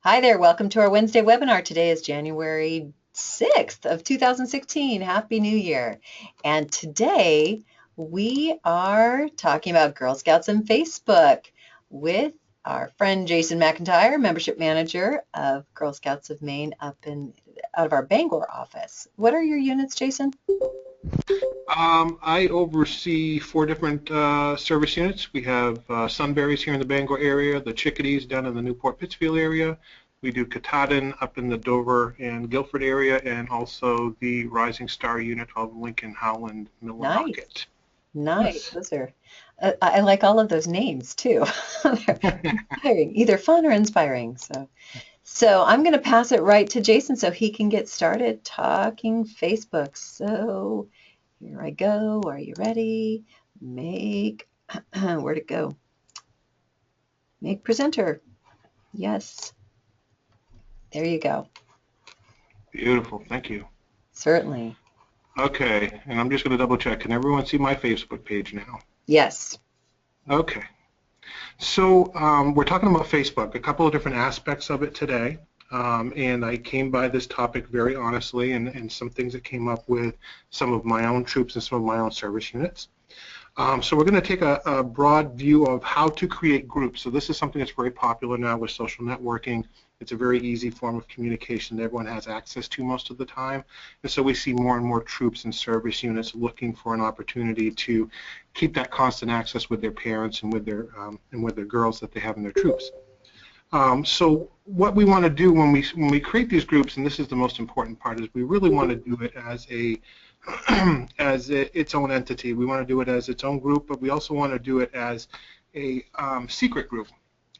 Hi there, welcome to our Wednesday webinar. Today is January 6th of 2016. Happy New Year. And today we are talking about Girl Scouts and Facebook with our friend Jason McIntyre, membership manager of Girl Scouts of Maine out of our Bangor office. What are your units, Jason? I oversee four different service units. We have Sunberries here in the Bangor area, the Chickadees down in the Newport Pittsfield area. We do Katahdin up in the Dover and Guilford area, and also the Rising Star unit of Lincoln, Howland, Nice, Millinocket. nice. Yes. Those are, I like all of those names too. They're inspiring, either fun or inspiring. So I'm going to pass it right to Jason so he can get started talking Facebook. So here I go. Are you ready? Where'd it go? Make presenter. Yes. There you go. Beautiful. Thank you. Certainly. Okay, and I'm just going to double check. Can everyone see my Facebook page now? Yes. Okay. So we're talking about Facebook, a couple of different aspects of it today, and I came by this topic very honestly and some things that came up with some of my own troops and some of my own service units. So we're going to take a broad view of how to create groups. So this is something that's very popular now with social networking. It's a very easy form of communication that everyone has access to most of the time. And so we see more and more troops and service units looking for an opportunity to keep that constant access with their parents and with their girls that they have in their troops. So what we want to do when we create these groups, and this is the most important part, is we really want to do it as its own entity. We want to do it as its own group, but we also want to do it as a secret group.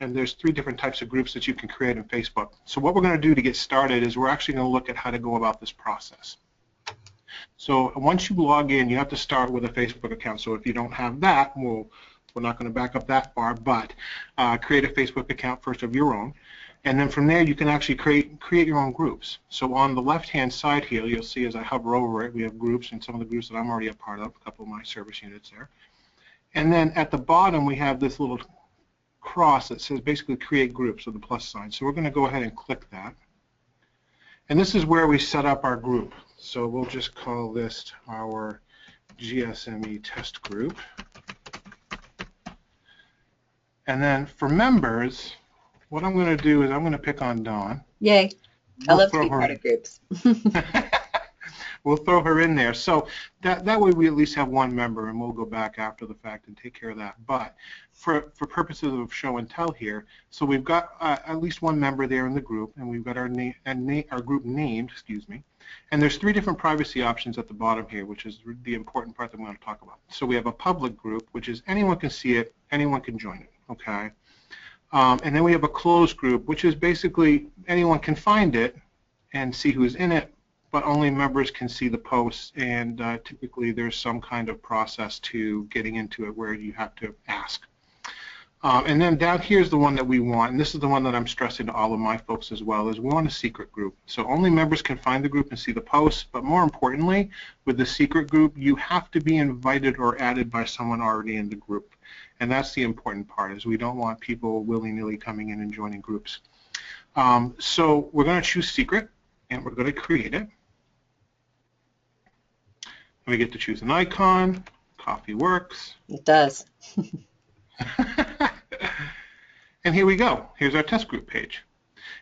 And there's three different types of groups that you can create in Facebook. So what we're going to do to get started is we're actually going to look at how to go about this process. So once you log in, you have to start with a Facebook account. So if you don't have that, we're not going to back up that far, but create a Facebook account first of your own. And then from there, you can actually create your own groups. So on the left-hand side here, you'll see as I hover over it, we have groups, and some of the groups that I'm already a part of, a couple of my service units there. And then at the bottom, we have this little cross that says basically create groups with the plus sign. So we're going to go ahead and click that. And this is where we set up our group. So we'll just call this our GSME test group. And then for members, what I'm going to do is I'm going to pick on Dawn. Yay. I love to be part of groups. We'll throw her in there. So that way we at least have one member, and we'll go back after the fact and take care of that. But for purposes of show and tell here, so we've got at least one member there in the group, and we've got our group named, and there's three different privacy options at the bottom here, which is the important part that I'm going to talk about. So we have a public group, which is anyone can see it, anyone can join it, okay? And then we have a closed group, which is basically anyone can find it and see who's in it, but only members can see the posts, and typically there's some kind of process to getting into it where you have to ask. And then down here's the one that we want, and this is the one that I'm stressing to all of my folks as well, is we want a secret group. So only members can find the group and see the posts, but more importantly, with the secret group, you have to be invited or added by someone already in the group. And that's the important part, is we don't want people willy-nilly coming in and joining groups. So we're going to choose secret, and we're going to create it. We get to choose an icon. Coffee works. It does. And here we go. Here's our test group page.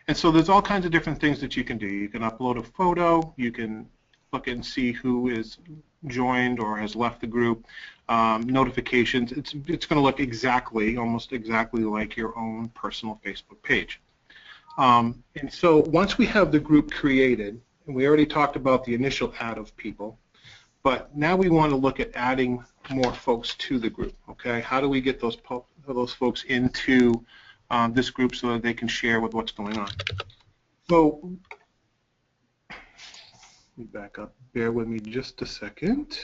And so there's all kinds of different things that you can do. You can upload a photo. You can look and see who is joined or has left the group. Notifications. It's going to look almost exactly like your own personal Facebook page. And so once we have the group created, and we already talked about the initial add of people, but now we want to look at adding more folks to the group. Okay, how do we get those folks into this group so that they can share with what's going on? So let me back up. Bear with me just a second.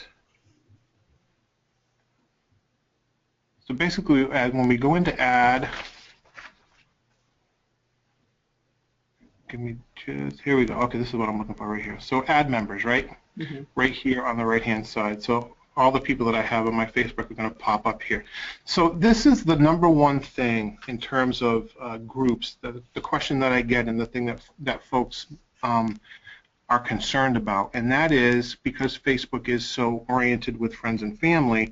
So basically, when we go into add, here we go. Okay, this is what I'm looking for right here. So add members, right? Mm-hmm. Right here on the right-hand side. So all the people that I have on my Facebook are going to pop up here. So this is the number one thing in terms of groups, the question that I get and the thing that folks are concerned about, and that is because Facebook is so oriented with friends and family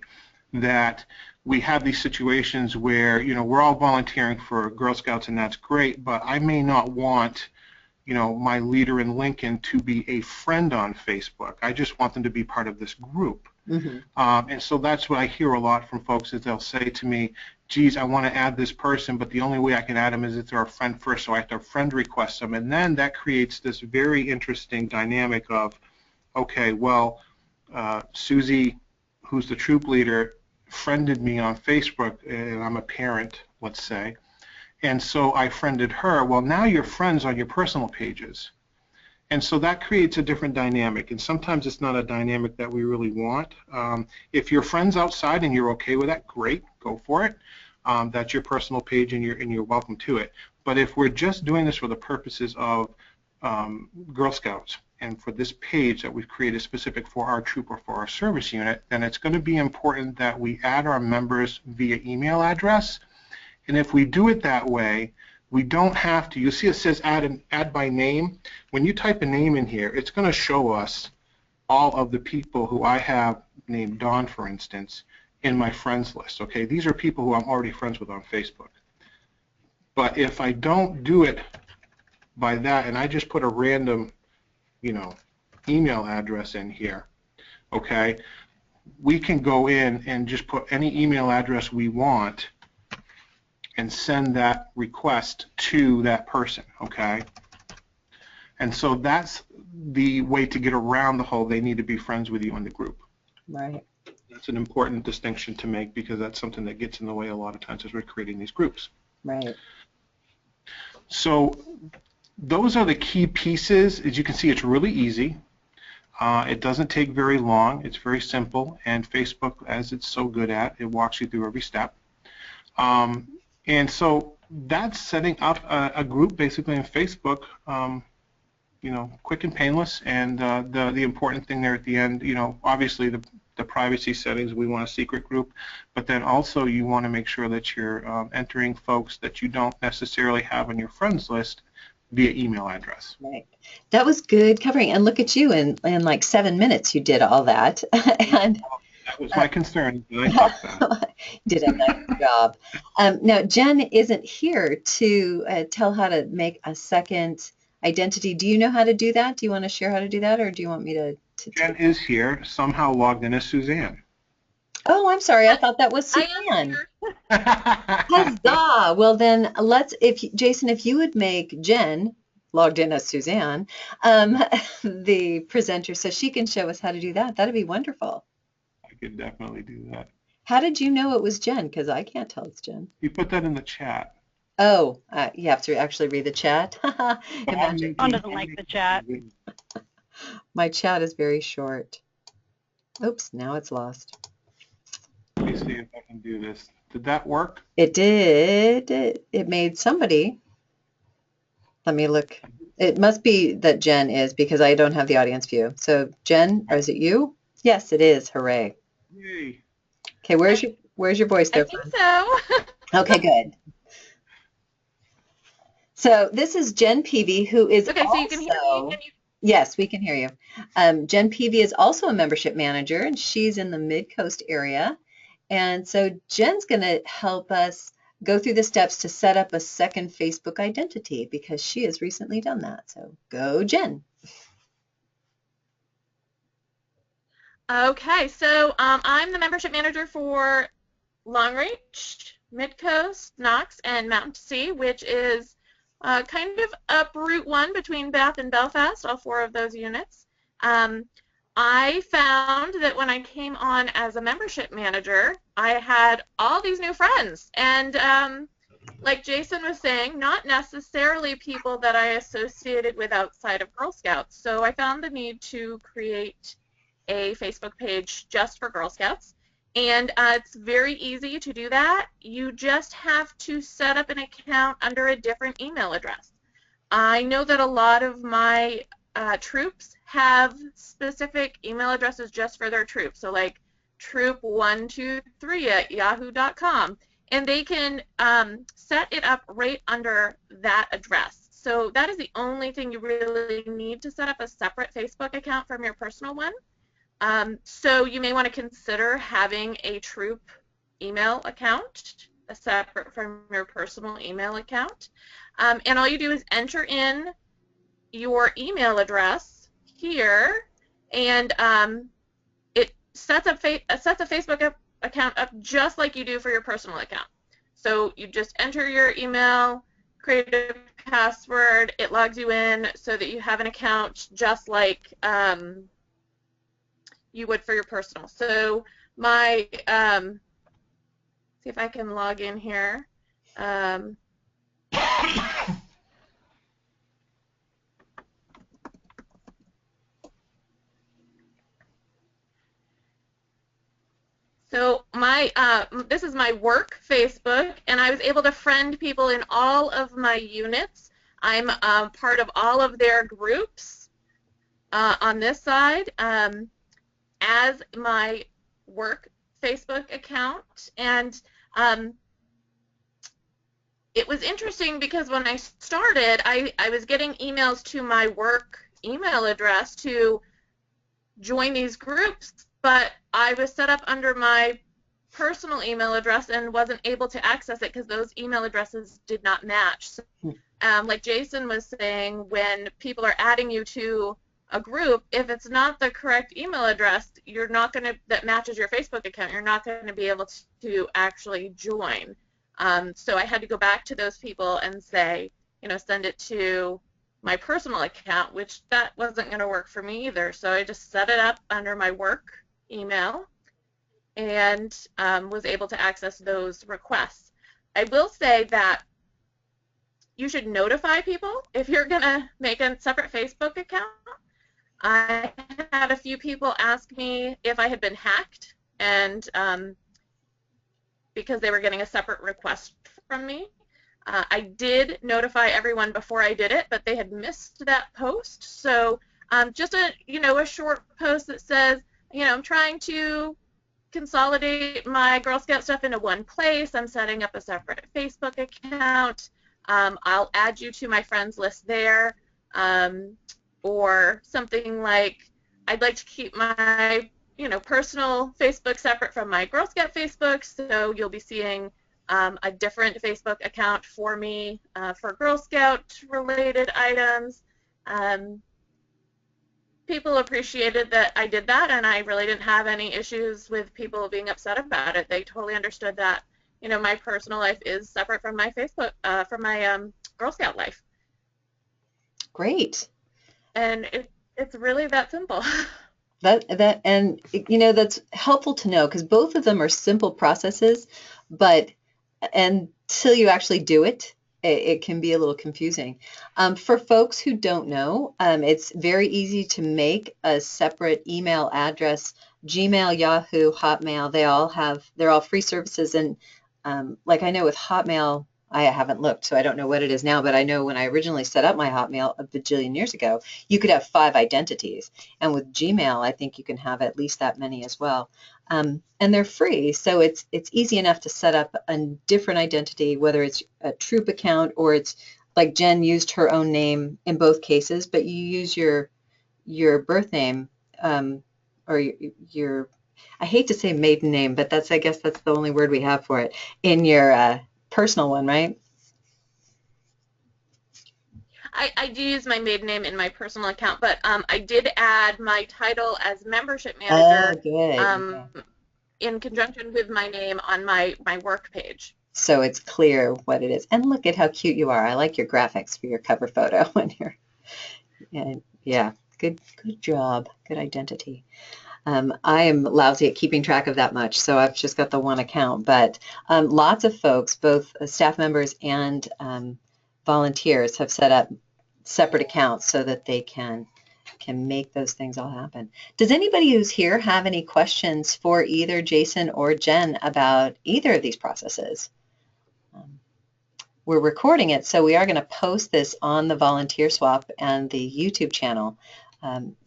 that we have these situations where, you know, we're all volunteering for Girl Scouts and that's great, but I may not want, you know, my leader in Lincoln to be a friend on Facebook. I just want them to be part of this group. Mm-hmm. And so that's what I hear a lot from folks is they'll say to me, geez, I want to add this person, but the only way I can add them is if they're a friend first, so I have to friend request them. And then that creates this very interesting dynamic of, okay, well, Susie, who's the troop leader, friended me on Facebook, and I'm a parent, let's say, and so I friended her. Well, now you're friends on your personal pages. And so that creates a different dynamic, and sometimes it's not a dynamic that we really want. If you're friends outside and you're okay with that, great, go for it. That's your personal page, and you're welcome to it. But if we're just doing this for the purposes of Girl Scouts and for this page that we've created specific for our troop or for our service unit, then it's going to be important that we add our members via email address. And if we do it that way, we don't have to. You see it says add by name. When you type a name in here, it's going to show us all of the people who I have named Dawn, for instance, in my friends list. Okay, these are people who I'm already friends with on Facebook. But if I don't do it by that, and I just put a random, you know, email address in here, okay, we can go in and just put any email address we want and send that request to that person, okay? And so that's the way to get around the whole they need to be friends with you in the group. Right. That's an important distinction to make because that's something that gets in the way a lot of times as we're creating these groups. Right. So those are the key pieces. As you can see, it's really easy. It doesn't take very long. It's very simple, and Facebook, as it's so good at, it walks you through every step. And so that's setting up a group basically in Facebook, you know, quick and painless. And the important thing there at the end, you know, obviously the privacy settings, we want a secret group, but then also you want to make sure that you're entering folks that you don't necessarily have on your friends list via email address. Right. That was good covering. And look at you, in like 7 minutes you did all that. And that was my concern. Did I talk that? Did a nice job. Now, Jen isn't here to tell how to make a second identity. Do you know how to do that? Do you want to share how to do that, or do you want me to Jen is here, somehow logged in as Suzanne. Oh, I'm sorry. I thought that was Suzanne. Huzzah! Well, then Jason, if you would make Jen, logged in as Suzanne, the presenter, so she can show us how to do that. That'd be wonderful. I could definitely do that. How did you know it was Jen? Because I can't tell it's Jen. You put that in the chat. Oh, you have to actually read the chat. Imagine. Dawn doesn't like the chat. My chat is very short. Oops, now it's lost. Let me see if I can do this. Did that work? It did. It made somebody. Let me look. It must be that Jen is, because I don't have the audience view. So Jen, or is it you? Yes, it is. Hooray. Yay. Okay, where's your voice there? I think so. Okay, good. So this is Jen Peavy, who is Okay, so you can hear me. Can you... Yes, we can hear you. Jen Peavy is also a membership manager, and she's in the Mid-Coast area. And so Jen's going to help us go through the steps to set up a second Facebook identity, because she has recently done that. So go, Jen. Okay, so I'm the membership manager for Long Reach, Midcoast, Knox, and Mountain to Sea, which is kind of up Route 1 between Bath and Belfast, all 4 of those units. I found that when I came on as a membership manager, I had all these new friends, and like Jason was saying, not necessarily people that I associated with outside of Girl Scouts. So I found the need to create a Facebook page just for Girl Scouts, and it's very easy to do that. You just have to set up an account under a different email address. I know that a lot of my troops have specific email addresses just for their troops, so like troop123@yahoo.com, and they can set it up right under that address. So that is the only thing you really need to set up a separate Facebook account from your personal one. So you may want to consider having a Troop email account, separate from your personal email account. And all you do is enter in your email address here, and it sets a Facebook account up just like you do for your personal account. So you just enter your email, create a password, it logs you in so that you have an account just like you would for your personal. So my, see if I can log in here. So my this is my work Facebook, and I was able to friend people in all of my units. I'm part of all of their groups on this side as my work Facebook account. And it was interesting because when I started, I was getting emails to my work email address to join these groups, but I was set up under my personal email address and wasn't able to access it because those email addresses did not match. So, like Jason was saying, when people are adding you to a group, if it's not the correct email address, you're not going to, that matches your Facebook account, you're not going to be able to actually join. So I had to go back to those people and say, you know, send it to my personal account, which that wasn't going to work for me either. So I just set it up under my work email and was able to access those requests. I will say that you should notify people if you're going to make a separate Facebook account. I had a few people ask me if I had been hacked, and because they were getting a separate request from me. I did notify everyone before I did it, but they had missed that post. So just a short post that says, I'm trying to consolidate my Girl Scout stuff into one place. I'm setting up a separate Facebook account. I'll add you to my friends list there. Or something like, I'd like to keep my personal Facebook separate from my Girl Scout Facebook, so you'll be seeing a different Facebook account for me for Girl Scout related items. People appreciated that I did that, and I really didn't have any issues with people being upset about it. They totally understood that my personal life is separate from my Facebook, from my Girl Scout life. Great. And it's really that simple. And that's helpful to know, because both of them are simple processes, but until you actually do it, it can be a little confusing. For folks who don't know, it's very easy to make a separate email address. Gmail, Yahoo, Hotmail, they're all free services. And like I know with Hotmail, I haven't looked, so I don't know what it is now, but I know when I originally set up my Hotmail a bajillion years ago, you could have 5 identities. And with Gmail, I think you can have at least that many as well. And they're free, so it's easy enough to set up a different identity, whether it's a Troop account or it's like Jen used her own name in both cases, but you use your birth name or your I hate to say maiden name, but I guess that's the only word we have for it, in your personal one, right? I do use my maiden name in my personal account, but I did add my title as membership manager in conjunction with my name on my work page. So it's clear what it is. And look at how cute you are. I like your graphics for your cover photo when you're, yeah, good job, good identity. I am lousy at keeping track of that much, so I've just got the one account. But lots of folks, both staff members and volunteers, have set up separate accounts so that they can make those things all happen. Does anybody who's here have any questions for either Jason or Jen about either of these processes? We're recording it, so we are going to post this on the Volunteer Swap and the YouTube channel.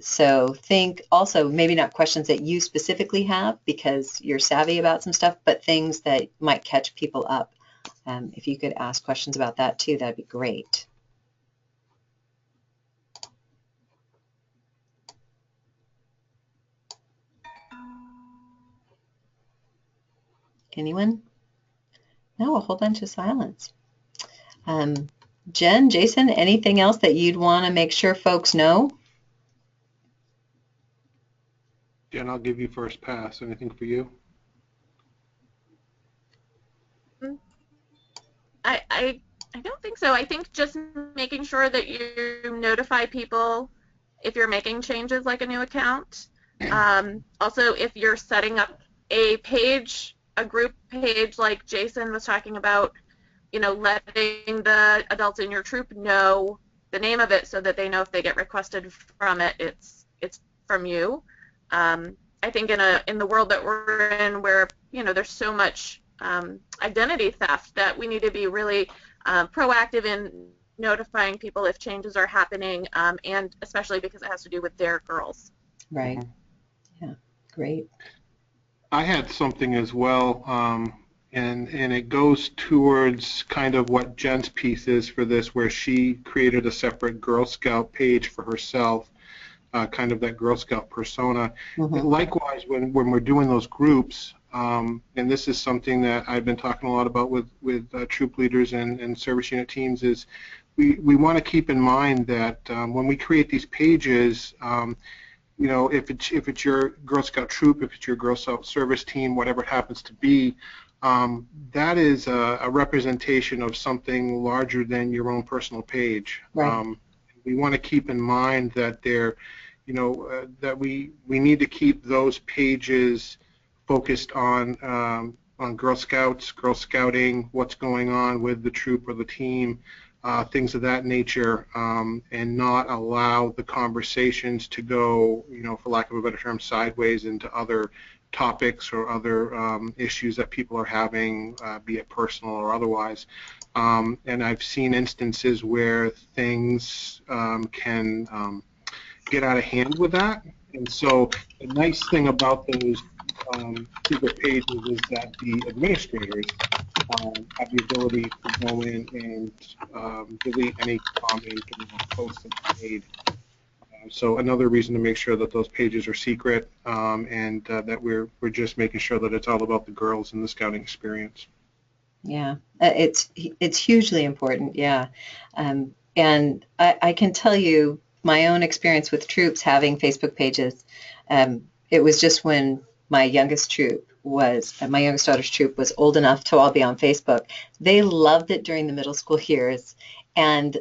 So think also maybe not questions that you specifically have because you're savvy about some stuff, but things that might catch people up. If you could ask questions about that too, that'd be great. Anyone? No, a whole bunch of silence. Jen, Jason, anything else that you'd want to make sure folks know? Jen, I'll give you first pass. Anything for you? I don't think so. I think just making sure that you notify people if you're making changes like a new account. Also, if you're setting up a page, a group page like Jason was talking about, letting the adults in your troop know the name of it so that they know if they get requested from it, it's from you. I think in the world that we're in where, there's so much identity theft that we need to be really proactive in notifying people if changes are happening, and especially because it has to do with their girls. Right. Yeah, great. I had something as well, and it goes towards kind of what Jen's piece is for this, where she created a separate Girl Scout page for herself, kind of that Girl Scout persona. Mm-hmm. Likewise, when we're doing those groups, and this is something that I've been talking a lot about with troop leaders and service unit teams, is we want to keep in mind that when we create these pages, if it's your Girl Scout troop, if it's your Girl Scout service team, whatever it happens to be, that is a representation of something larger than your own personal page. Right. We want to keep in mind that that we need to keep those pages focused on Girl Scouts, Girl Scouting, what's going on with the troop or the team, things of that nature, and not allow the conversations to go, for lack of a better term, sideways into other topics or other issues that people are having, be it personal or otherwise. And I've seen instances where things can get out of hand with that. And so the nice thing about those secret pages is that the administrators have the ability to go in and delete any comment or post that's made. So another reason to make sure that those pages are secret, and that we're just making sure that it's all about the girls in the scouting experience. Yeah, it's hugely important. Yeah, and I can tell you my own experience with troops having Facebook pages. It was just when my youngest daughter's troop was old enough to all be on Facebook. They loved it during the middle school years, and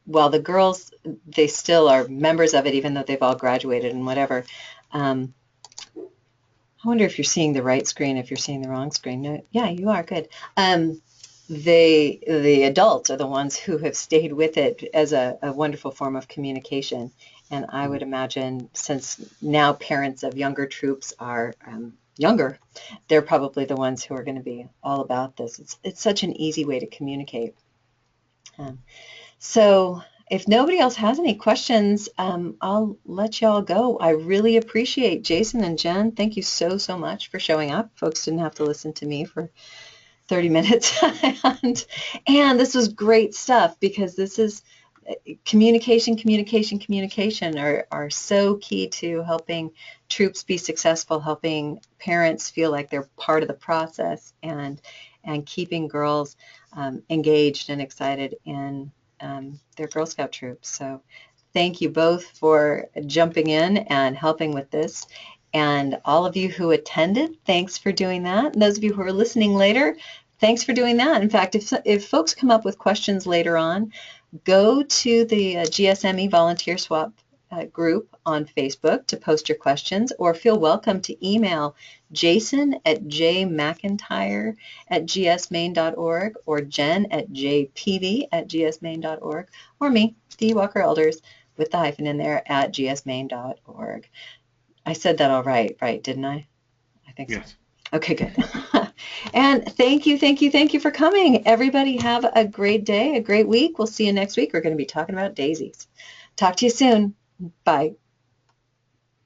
while the girls, they still are members of it, even though they've all graduated and whatever. I wonder if you're seeing the right screen, if you're seeing the wrong screen. No, yeah, you are. Good. The adults are the ones who have stayed with it as a wonderful form of communication. And I would imagine, since now parents of younger troops are younger, they're probably the ones who are going to be all about this. It's such an easy way to communicate. So if nobody else has any questions, I'll let y'all go. I really appreciate Jason and Jen. Thank you so much for showing up. Folks didn't have to listen to me for 30 minutes. and this was great stuff, because this is communication are so key to helping troops be successful, helping parents feel like they're part of the process, and keeping girls engaged and excited in their Girl Scout troops. So thank you both for jumping in and helping with this. And all of you who attended, thanks for doing that. And those of you who are listening later, thanks for doing that. In fact, if folks come up with questions later on, go to the GSME Volunteer Swap group on Facebook to post your questions, or feel welcome to email jason@jmcintyre@gsmaine.org, or jen@jpv@gsmaine.org, or me, Dee Walker Elders, with the hyphen in there, @gsmaine.org. I said that all right, didn't I? I think yes. So. Okay, good. And thank you for coming. Everybody have a great day, a great week. We'll see you next week. We're going to be talking about daisies. Talk to you soon. Bye.